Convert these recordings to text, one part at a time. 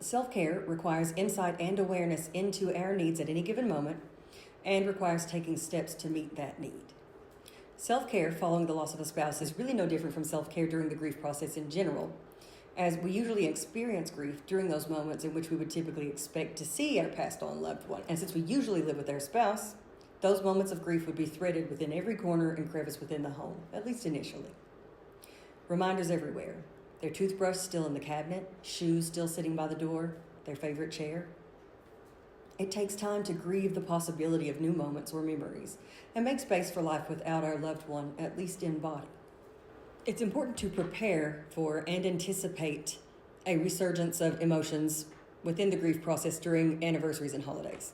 Self-care requires insight and awareness into our needs at any given moment and requires taking steps to meet that need. Self-care following the loss of a spouse is really no different from self-care during the grief process in general, as we usually experience grief during those moments in which we would typically expect to see our passed on loved one. And since we usually live with our spouse, those moments of grief would be threaded within every corner and crevice within the home, at least initially. Reminders everywhere. Their toothbrush still in the cabinet, shoes still sitting by the door, their favorite chair. It takes time to grieve the possibility of new moments or memories and make space for life without our loved one, at least in body. It's important to prepare for and anticipate a resurgence of emotions within the grief process during anniversaries and holidays.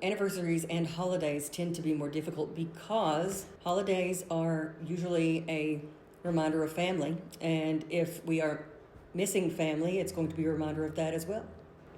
Anniversaries and holidays tend to be more difficult because holidays are usually a reminder of family, and if we are missing family, it's going to be a reminder of that as well.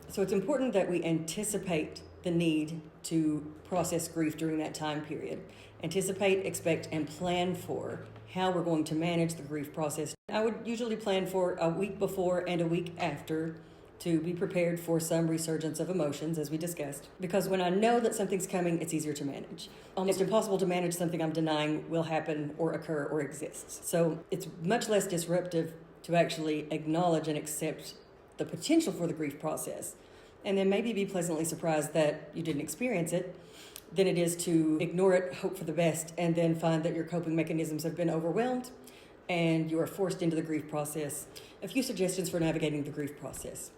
So it's important that we anticipate the need to process grief during that time period. Anticipate, expect, and plan for how we're going to manage the grief process. I would usually plan for a week before and a week after to be prepared for some resurgence of emotions, as we discussed, because when I know that something's coming, it's easier to manage. Almost impossible to manage something I'm denying will happen or occur or exists. So it's much less disruptive to actually acknowledge and accept the potential for the grief process, and then maybe be pleasantly surprised that you didn't experience it, than it is to ignore it, hope for the best, and then find that your coping mechanisms have been overwhelmed and you are forced into the grief process. A few suggestions for navigating the grief process.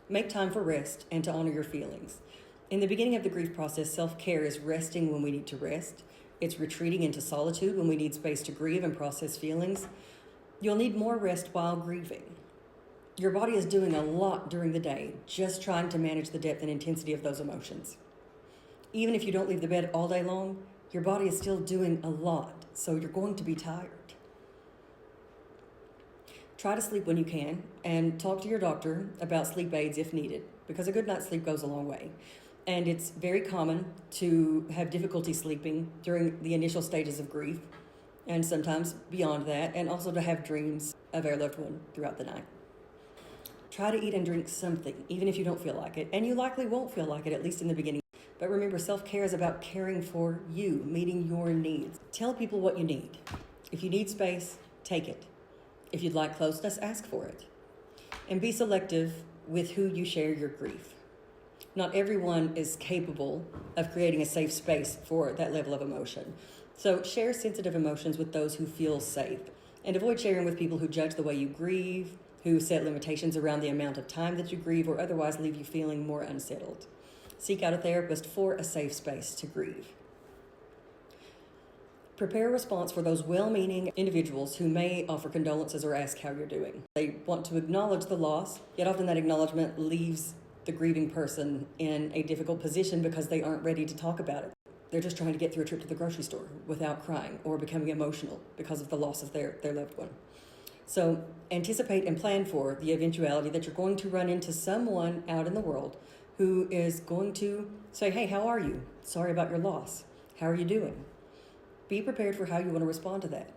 Make time for rest and to honor your feelings. In the beginning of the grief process, self-care is resting when we need to rest. It's retreating into solitude when we need space to grieve and process feelings. You'll need more rest while grieving. Your body is doing a lot during the day, just trying to manage the depth and intensity of those emotions. Even if you don't leave the bed all day long, your body is still doing a lot, so you're going to be tired. Try to sleep when you can, and talk to your doctor about sleep aids if needed, because a good night's sleep goes a long way. And it's very common to have difficulty sleeping during the initial stages of grief, and sometimes beyond that, and also to have dreams of our loved one throughout the night. Try to eat and drink something, even if you don't feel like it, and you likely won't feel like it, at least in the beginning. But remember, self-care is about caring for you, meeting your needs. Tell people what you need. If you need space, take it. If you'd like closeness, ask for it. And be selective with who you share your grief. Not everyone is capable of creating a safe space for that level of emotion. So share sensitive emotions with those who feel safe, and avoid sharing with people who judge the way you grieve, who set limitations around the amount of time that you grieve, or otherwise leave you feeling more unsettled. Seek out a therapist for a safe space to grieve. Prepare a response for those well-meaning individuals who may offer condolences or ask how you're doing. They want to acknowledge the loss, yet often that acknowledgement leaves the grieving person in a difficult position because they aren't ready to talk about it. They're just trying to get through a trip to the grocery store without crying or becoming emotional because of the loss of their loved one. So anticipate and plan for the eventuality that you're going to run into someone out in the world who is going to say, hey, how are you? Sorry about your loss. How are you doing? Be prepared for how you want to respond to that.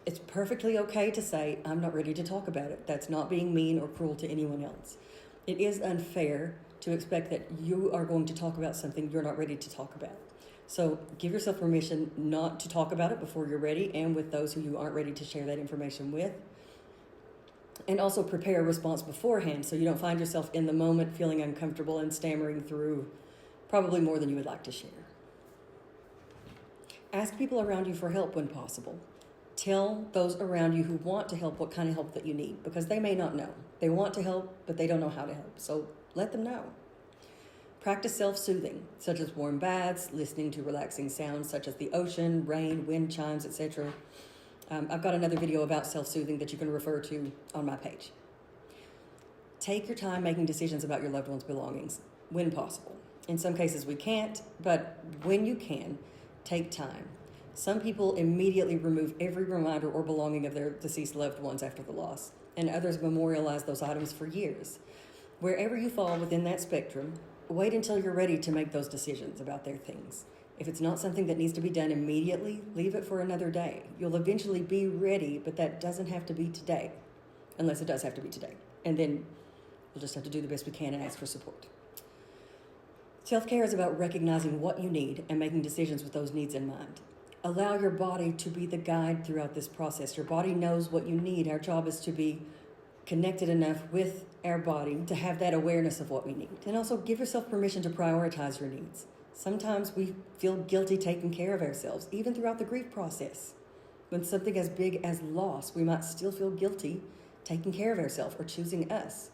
It's perfectly okay to say, I'm not ready to talk about it. That's not being mean or cruel to anyone else. It is unfair to expect that you are going to talk about something you're not ready to talk about. So give yourself permission not to talk about it before you're ready, and with those who you aren't ready to share that information with. And also prepare a response beforehand so you don't find yourself in the moment feeling uncomfortable and stammering through probably more than you would like to share. Ask people around you for help when possible. Tell those around you who want to help what kind of help that you need, because they may not know. They want to help, but they don't know how to help. So let them know. Practice self-soothing, such as warm baths, listening to relaxing sounds such as the ocean, rain, wind chimes, etc. I've got another video about self-soothing that you can refer to on my page. Take your time making decisions about your loved one's belongings when possible. In some cases we can't, but when you can, take time. Some people immediately remove every reminder or belonging of their deceased loved ones after the loss, and others memorialize those items for years. Wherever you fall within that spectrum, wait until you're ready to make those decisions about their things. If it's not something that needs to be done immediately, leave it for another day. You'll eventually be ready, but that doesn't have to be today, unless it does have to be today. And then We'll just have to do the best we can and ask for support. Self-care is about recognizing what you need and making decisions with those needs in mind. Allow your body to be the guide throughout this process. Your body knows what you need. Our job is to be connected enough with our body to have that awareness of what we need. And also give yourself permission to prioritize your needs. Sometimes we feel guilty taking care of ourselves, even throughout the grief process. When something as big as loss, we might still feel guilty taking care of ourselves or choosing us.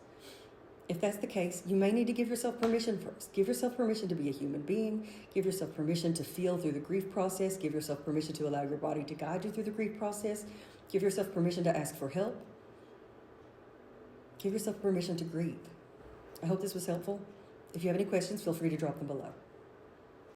If that's the case, you may need to give yourself permission first. Give yourself permission to be a human being. Give yourself permission to feel through the grief process. Give yourself permission to allow your body to guide you through the grief process. Give yourself permission to ask for help. Give yourself permission to grieve. I hope this was helpful. If you have any questions, feel free to drop them below.